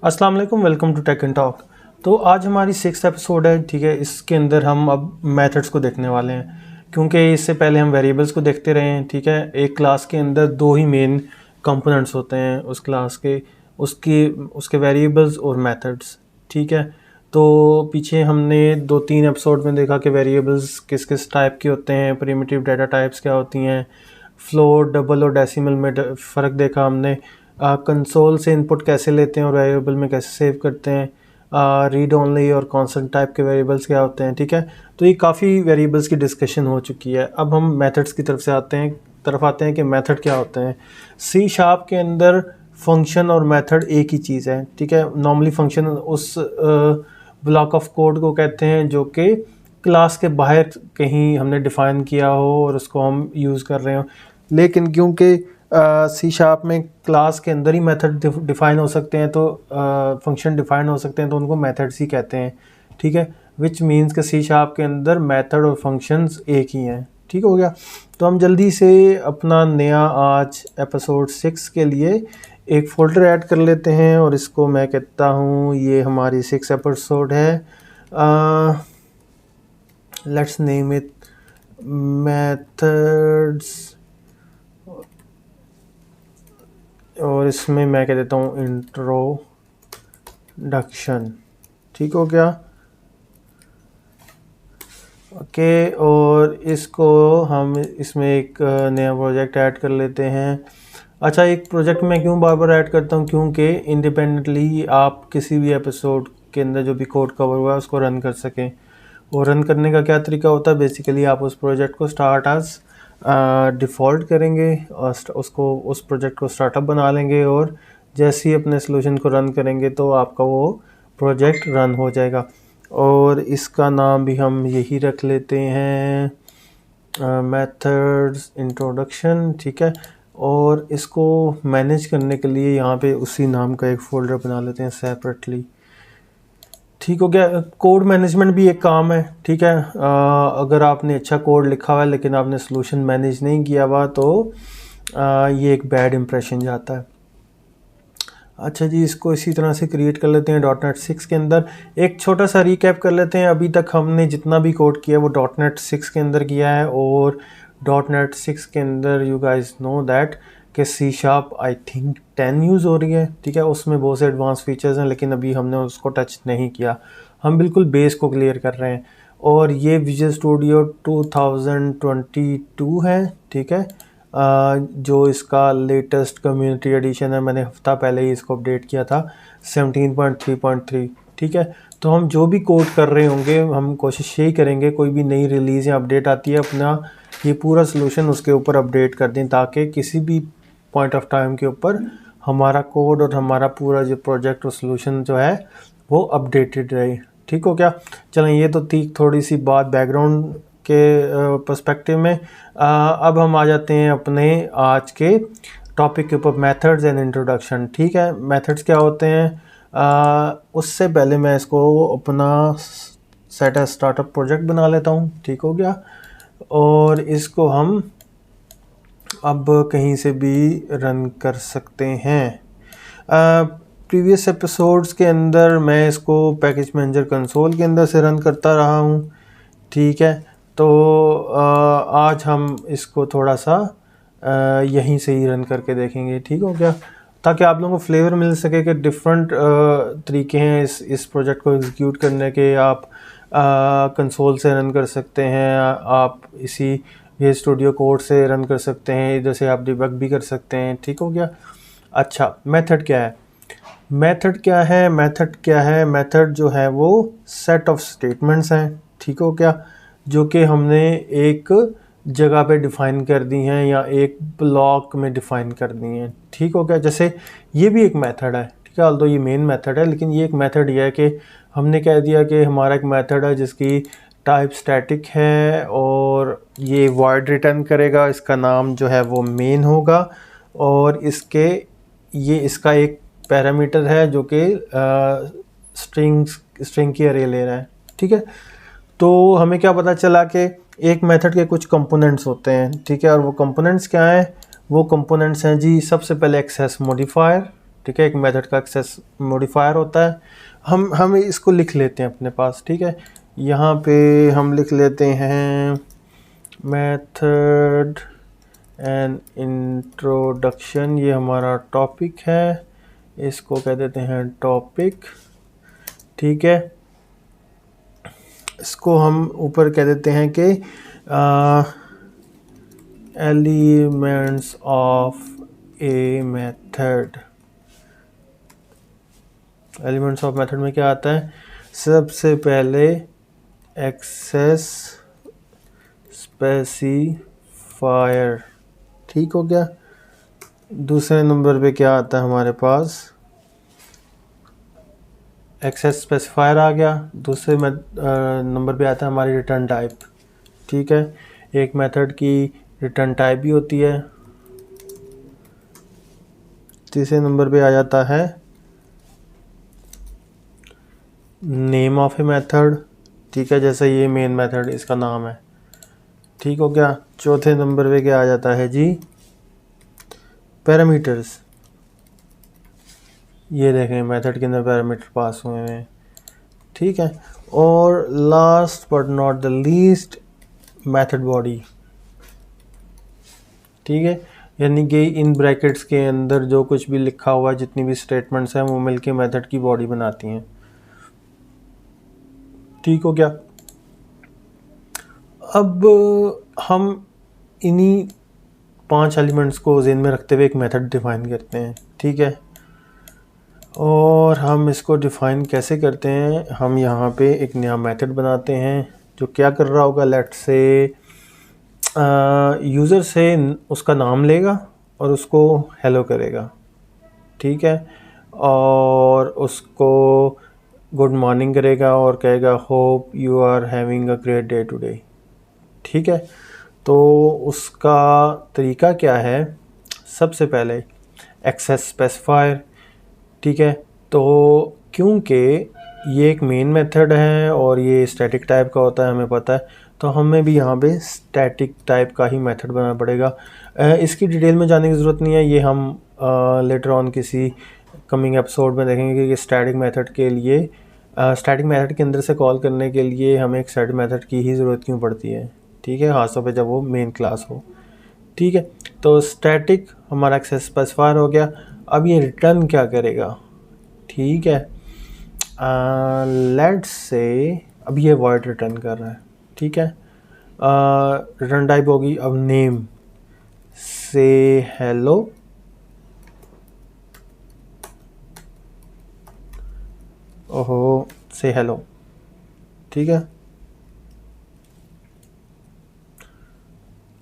अस्सलाम वालेकुम, welcome to Tech and Talk. तो आज हमारी 6th एपिसोड है, ठीक है। इसके अंदर हम अब मेथड्स को देखने वाले हैं, क्योंकि इससे पहले हम वेरिएबल्स को देखते रहे हैं, ठीक है। एक क्लास के अंदर दो ही मेन कंपोनेंट्स होते हैं उस क्लास के, उसके वेरिएबल्स और मेथड्स, ठीक है। तो पीछे हमने 2-3 एपिसोड में देखा कि वेरिएबल्स किस किस टाइप के होते हैं, प्रिमिटिव डाटा टाइप्स क्या होती हैं, फ्लोट, डबल और डेसिमल में फ़र्क देखा हमने, कंसोल से इनपुट कैसे लेते हैं और वेरिएबल में कैसे सेव करते हैं, रीड ओनली और कांस्टेंट टाइप के वेरिएबल्स क्या होते हैं, ठीक है। तो ये काफ़ी वेरिएबल्स की डिस्कशन हो चुकी है। अब हम मेथड्स की तरफ आते हैं कि मेथड क्या होते हैं। सी शार्प के अंदर फंक्शन और मेथड एक ही चीज़ है, ठीक है। नॉर्मली फंक्शन उस ब्लॉक ऑफ कोड को कहते हैं जो कि क्लास के बाहर कहीं हमने डिफ़ाइन किया हो और उसको हम यूज़ कर रहे हो। लेकिन क्योंकि सी शार्प में क्लास के अंदर ही मेथड डिफ़ाइन हो सकते हैं, तो फंक्शन डिफ़ाइन हो सकते हैं, तो उनको मेथड्स ही कहते हैं, ठीक है। विच मीन्स कि सी शार्प के अंदर मेथड और फंक्शंस एक ही हैं, ठीक हो गया। तो हम जल्दी से अपना नया आज एपिसोड 6 के लिए एक फ़ोल्डर ऐड कर लेते हैं और इसको मैं कहता हूँ ये हमारी 6 एपिसोड है। लेट्स नेम इट मेथड्स, और इसमें मैं कह देता हूँ इंट्रोडक्शन, ठीक हो गया। ओके, और इसको हम इसमें एक नया प्रोजेक्ट ऐड कर लेते हैं। अच्छा, एक प्रोजेक्ट में क्यों बार बार ऐड करता हूँ, क्योंकि इंडिपेंडेंटली आप किसी भी एपिसोड के अंदर जो भी कोड कवर हुआ है उसको रन कर सकें। और रन करने का क्या तरीका होता है, बेसिकली आप उस प्रोजेक्ट को स्टार्ट एज डिफ़ॉल्ट करेंगे और उस प्रोजेक्ट को स्टार्टअप बना लेंगे, और जैसे ही अपने सोल्यूशन को रन करेंगे तो आपका वो प्रोजेक्ट रन हो जाएगा। और इसका नाम भी हम यही रख लेते हैं, मेथड्स इंट्रोडक्शन, ठीक है। और इसको मैनेज करने के लिए यहाँ पे उसी नाम का एक फ़ोल्डर बना लेते हैं सेपरेटली, ठीक हो गया। कोड मैनेजमेंट भी एक काम है, ठीक है। अगर आपने अच्छा कोड लिखा हुआ है लेकिन आपने सॉल्यूशन मैनेज नहीं किया हुआ तो ये एक बैड इंप्रेशन जाता है। अच्छा जी, इसको इसी तरह से क्रिएट कर लेते हैं .NET 6 के अंदर। एक छोटा सा रिकैप कर लेते हैं, अभी तक हमने जितना भी कोड किया वो .NET 6 के अंदर किया है, और .NEट 6 के अंदर यू गाइस नो दैट कि C sharp I think 10 use हो रही है, ठीक है। उसमें बहुत से एडवांस फीचर्स हैं लेकिन अभी हमने उसको टच नहीं किया, हम बिल्कुल बेस को क्लियर कर रहे हैं। और ये विजुअल स्टूडियो 2022 है, ठीक है। जो इसका लेटेस्ट कम्युनिटी एडिशन है, मैंने हफ्ता पहले ही इसको अपडेट किया था 17.3.3, ठीक है। तो हम जो भी कोड कर रहे होंगे हम कोशिश यही करेंगे कोई भी नई रिलीज़ या अपडेट आती है अपना ये पूरा सलूशन उसके ऊपर अपडेट कर दें, ताकि किसी भी पॉइंट ऑफ टाइम के ऊपर हमारा कोड और हमारा पूरा जो प्रोजेक्ट और सलूशन जो है वो अपडेटेड रहे, ठीक हो क्या। चलें, ये तो थी थोड़ी सी बात बैकग्राउंड के पर्सपेक्टिव में। अब हम आ जाते हैं अपने आज के टॉपिक के ऊपर, मेथड्स एंड इंट्रोडक्शन, ठीक है। मेथड्स क्या होते हैं, उससे पहले मैं इसको अपना सेट ए स्टार्टअप प्रोजेक्ट बना लेता हूँ, ठीक हो गया। और इसको हम अब कहीं से भी रन कर सकते हैं। प्रीवियस एपिसोड्स के अंदर मैं इसको पैकेज मैनेजर कंसोल के अंदर से रन करता रहा हूँ, ठीक है। तो आज हम इसको थोड़ा सा यहीं से ही रन करके देखेंगे, ठीक हो गया, ताकि आप लोगों को फ्लेवर मिल सके कि डिफरेंट तरीके हैं इस प्रोजेक्ट को एग्जीक्यूट करने के। आप कंसोल से रन कर सकते हैं, आप इसी ये स्टूडियो कोड से रन कर सकते हैं, इधर से आप डिबग भी कर सकते हैं, ठीक हो गया। अच्छा, मेथड क्या है, मेथड जो है वो सेट ऑफ स्टेटमेंट्स हैं, ठीक हो गया, जो कि हमने एक जगह पे डिफ़ाइन कर दी हैं या एक ब्लॉक में डिफ़ाइन कर दी हैं, ठीक हो गया। जैसे ये भी एक मेथड है, ठीक है, ऑल्दो ये मेन मेथड है लेकिन ये एक मेथड ये है कि हमने कह दिया कि हमारा एक मेथड है जिसकी टाइप स्टैटिक है और ये वॉइड रिटर्न करेगा, इसका नाम जो है वो मेन होगा, और इसका एक पैरामीटर है जो कि स्ट्रिंग की अरे ले रहा है, ठीक है। तो हमें क्या पता चला कि एक मेथड के कुछ कंपोनेंट्स होते हैं, ठीक है। और वो कंपोनेंट्स क्या हैं, वो कंपोनेंट्स हैं जी, सबसे पहले एक्सेस मॉडिफायर, ठीक है, एक मेथड का एक्सेस मॉडिफायर होता है। हम इसको लिख लेते हैं अपने पास, ठीक है। यहाँ पे हम लिख लेते हैं मेथड एंड इंट्रोडक्शन, ये हमारा टॉपिक है, इसको कह देते हैं टॉपिक, ठीक है। इसको हम ऊपर कह देते हैं कि elements of a method. Elements of method में क्या आता है? सबसे पहले एक्सेस स्पेसिफायर, ठीक हो गया। दूसरे नंबर पे क्या आता है हमारे पास? एक्सेस स्पेसिफायर आ गया। दूसरे नंबर पे आता है हमारी रिटर्न टाइप, ठीक है। एक मेथड की रिटर्न टाइप भी होती है। तीसरे नंबर पे आ जाता है नेम ऑफ ए मेथड, ठीक है, जैसे ये मेन मेथड इसका नाम है, ठीक हो गया। चौथे नंबर पे क्या आ जाता है जी? पैरामीटर्स। ये देखें मेथड के अंदर पैरामीटर पास हुए हैं, ठीक है। और last but not the least method body, ठीक है, यानी कि इन ब्रैकेट्स के अंदर जो कुछ भी लिखा हुआ है, जितनी भी स्टेटमेंट्स हैं, वो मिलके मेथड की बॉडी बनाती हैं, ठीक हो गया। अब हम इन्हीं 5 एलिमेंट्स को ज़हन में रखते हुए एक मेथड डिफाइन करते हैं, ठीक है। और हम इसको डिफ़ाइन कैसे करते हैं? हम यहाँ पे एक नया मेथड बनाते हैं जो क्या कर रहा होगा, लेट्स से यूज़र से उसका नाम लेगा और उसको हेलो करेगा, ठीक है, और उसको गुड मॉर्निंग करेगा और कहेगा hope you are having a great day today, ठीक है। तो उसका तरीका क्या है? सबसे पहले एक्सेस स्पेसिफायर, ठीक है। तो क्योंकि ये एक मेन मेथड है और ये स्टैटिक टाइप का होता है, हमें पता है, तो हमें भी यहाँ पे स्टैटिक टाइप का ही मेथड बनाना पड़ेगा। इसकी डिटेल में जाने की ज़रूरत नहीं है, ये हम लेटर ऑन किसी कमिंग एपिसोड में देखेंगे कि स्टैटिक मेथड के लिए, स्टैटिक मेथड के अंदर से कॉल करने के लिए हमें एक स्टैटिक मेथड की ही ज़रूरत क्यों पड़ती है, ठीक है, खासतौर पे जब वो मेन क्लास हो, ठीक है। तो स्टैटिक हमारा एक्सेस स्पेसिफायर हो गया। अब ये रिटर्न क्या करेगा, ठीक है, लेट्स से अब ये वॉइड रिटर्न कर रहा है, ठीक है। रिटर्न टाइप होगी अब नेम से हेलो, ओहो से हेलो, ठीक है।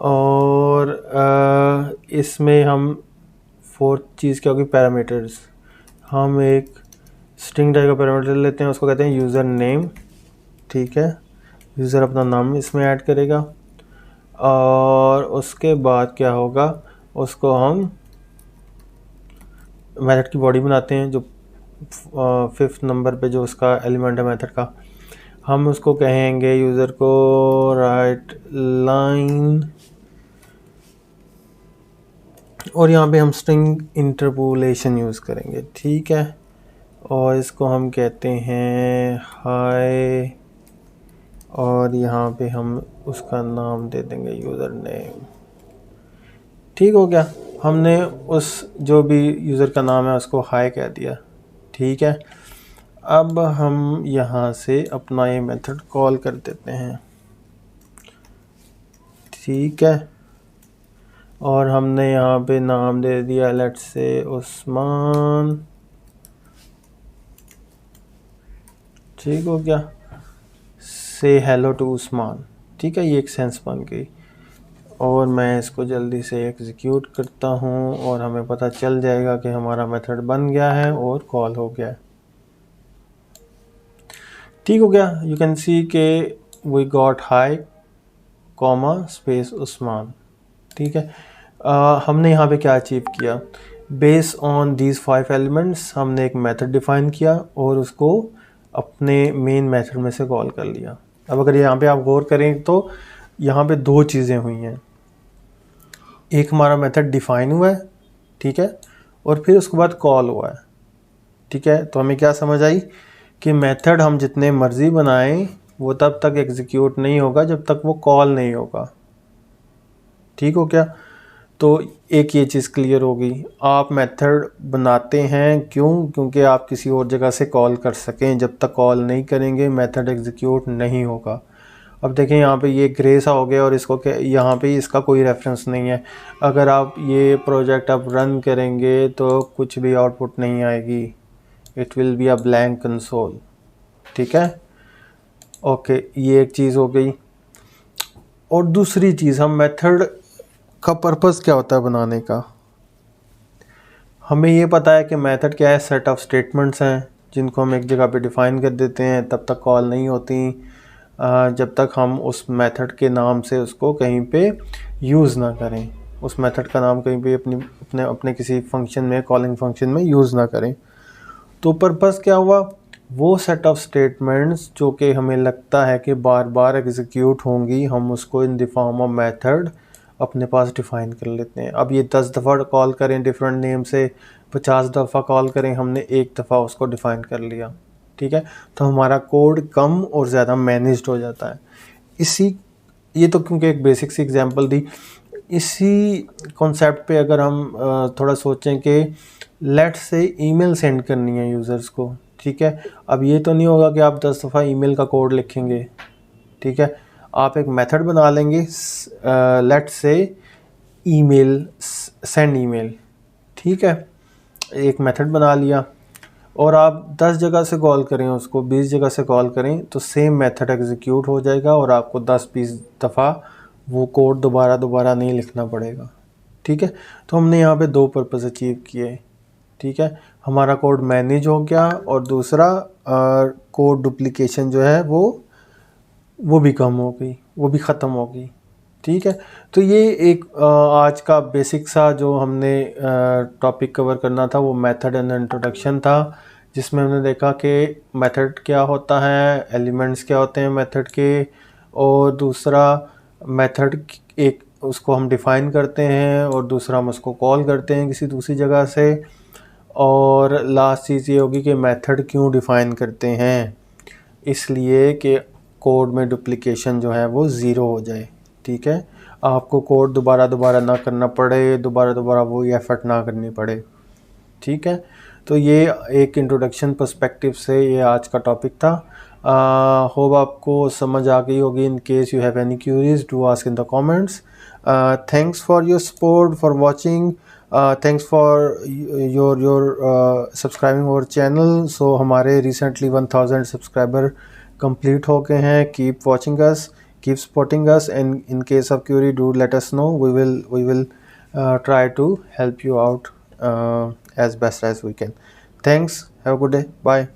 और इसमें हम फोर्थ चीज़ क्या होगी? पैरामीटर्स। हम एक स्ट्रिंग टाइप का पैरामीटर लेते हैं, उसको कहते हैं यूज़र नेम, ठीक है। यूज़र अपना नाम इसमें ऐड करेगा और उसके बाद क्या होगा, उसको हम मेथड की बॉडी बनाते हैं, जो 5th नंबर पे जो उसका एलिमेंट है मेथड का, हम उसको कहेंगे यूज़र को राइट लाइन, और यहाँ पे हम स्ट्रिंग इंटरपोलेशन यूज़ करेंगे, ठीक है। और इसको हम कहते हैं हाय, और यहाँ पे हम उसका नाम दे देंगे यूज़र नेम, ठीक हो गया। हमने उस जो भी यूज़र का नाम है उसको हाय कह दिया, ठीक है। अब हम यहाँ से अपना ये मेथड कॉल कर देते हैं, ठीक है। और हमने यहाँ पे नाम दे दिया लेट्स से उस्मान, ठीक हो गया। से हेलो टू उस्मान, ठीक है, ये एक सेंस बन गई। और मैं इसको जल्दी से एग्जीक्यूट करता हूँ और हमें पता चल जाएगा कि हमारा मेथड बन गया है और कॉल हो गया है, ठीक हो गया। यू कैन सी के we got hi comma space Usman, ठीक है। हमने यहाँ पे क्या अचीव किया? बेस ऑन दीज 5 एलिमेंट्स हमने एक मेथड डिफाइन किया और उसको अपने मेन मेथड में से कॉल कर लिया। अब अगर यहाँ पे आप गौर करें तो यहाँ पे 2 चीज़ें हुई हैं, एक हमारा मेथड डिफाइन हुआ है, ठीक है, और फिर उसके बाद कॉल हुआ है। ठीक है, तो हमें क्या समझ आई कि मेथड हम जितने मर्जी बनाएं वो तब तक एग्जीक्यूट नहीं होगा जब तक वो कॉल नहीं होगा। ठीक हो क्या? तो एक ये चीज़ क्लियर होगी। आप मेथड बनाते हैं क्यों? क्योंकि आप किसी और जगह से कॉल कर सकें। जब तक कॉल नहीं करेंगे मेथड एग्जीक्यूट नहीं होगा। अब देखें यहाँ पे ये ग्रे सा हो गया और इसको क्या, यहाँ पे इसका कोई रेफरेंस नहीं है। अगर आप ये प्रोजेक्ट आप रन करेंगे तो कुछ भी आउटपुट नहीं आएगी, it will be a blank console. ठीक है, ओके, ये एक चीज़ हो गई। और दूसरी चीज़, हम मेथड का पर्पस क्या होता है बनाने का? हमें ये पता है कि मेथड क्या है, सेट ऑफ स्टेटमेंट्स हैं जिनको हम एक जगह पे डिफ़ाइन कर देते हैं, तब तक कॉल नहीं होती जब तक हम उस मेथड के नाम से उसको कहीं पे यूज़ ना करें, उस मेथड का नाम कहीं पे अपने किसी फंक्शन में, कॉलिंग फंक्शन में यूज़ ना करें। तो पर्पस क्या हुआ? वो सेट ऑफ स्टेटमेंट्स जो कि हमें लगता है कि बार बार एग्जीक्यूट होंगी, हम उसको in the form of method अपने पास डिफ़ाइन कर लेते हैं। अब ये 10 दफ़ा कॉल करें डिफरेंट नेम से, 50 दफ़ा कॉल करें, हमने एक दफ़ा उसको डिफ़ाइन कर लिया। ठीक है, तो हमारा कोड कम और ज़्यादा मैनेज्ड हो जाता है। ये तो क्योंकि एक बेसिक सी एग्जांपल दी, इसी कॉन्सेप्ट पे अगर हम थोड़ा सोचें कि लेट से ईमेल सेंड करनी है यूज़र्स को। ठीक है, अब ये तो नहीं होगा कि आप 10 दफ़ा ईमेल का कोड लिखेंगे। ठीक है, आप एक मेथड बना लेंगे, लेट से ईमेल, सेंड ईमेल। ठीक है, एक मेथड बना लिया और आप 10 जगह से कॉल करें उसको, 20 जगह से कॉल करें तो सेम मेथड एग्जीक्यूट हो जाएगा और आपको 10-20 दफ़ा वो कोड दोबारा नहीं लिखना पड़ेगा। ठीक है, तो हमने यहाँ पे 2 पर्पस अचीव किए। ठीक है, हमारा कोड मैनेज हो गया और दूसरा कोड डुप्लीकेशन जो है वो भी कम हो गई, वो भी ख़त्म हो गई। ठीक है, तो ये एक आज का बेसिक सा जो हमने टॉपिक कवर करना था वो मेथड एंड इंट्रोडक्शन था, जिसमें हमने देखा कि मेथड क्या होता है, एलिमेंट्स क्या होते हैं मेथड के, और दूसरा मेथड एक उसको हम डिफ़ाइन करते हैं और दूसरा हम उसको कॉल करते हैं किसी दूसरी जगह से, और लास्ट चीज़ ये होगी कि मेथड क्यों डिफ़ाइन करते हैं, इसलिए कि कोड में डुप्लीकेशन जो है वो ज़ीरो हो जाए। ठीक है, आपको कोड दोबारा ना करना पड़े, दोबारा वही एफर्ट ना करनी पड़े। ठीक है, तो ये एक इंट्रोडक्शन पर्सपेक्टिव से ये आज का टॉपिक था। होप आपको समझ आ गई होगी। In case you have any queries do ask in the comments. Thanks for your support, for watching, thanks for your subscribing our channel. So हमारे रिसेंटली 1000 सब्सक्राइबर कंप्लीट हो गए हैं। Keep watching us, keep supporting us, and in case of query do let us know. We will try to help you out as best as we can. Thanks, have a good day, bye.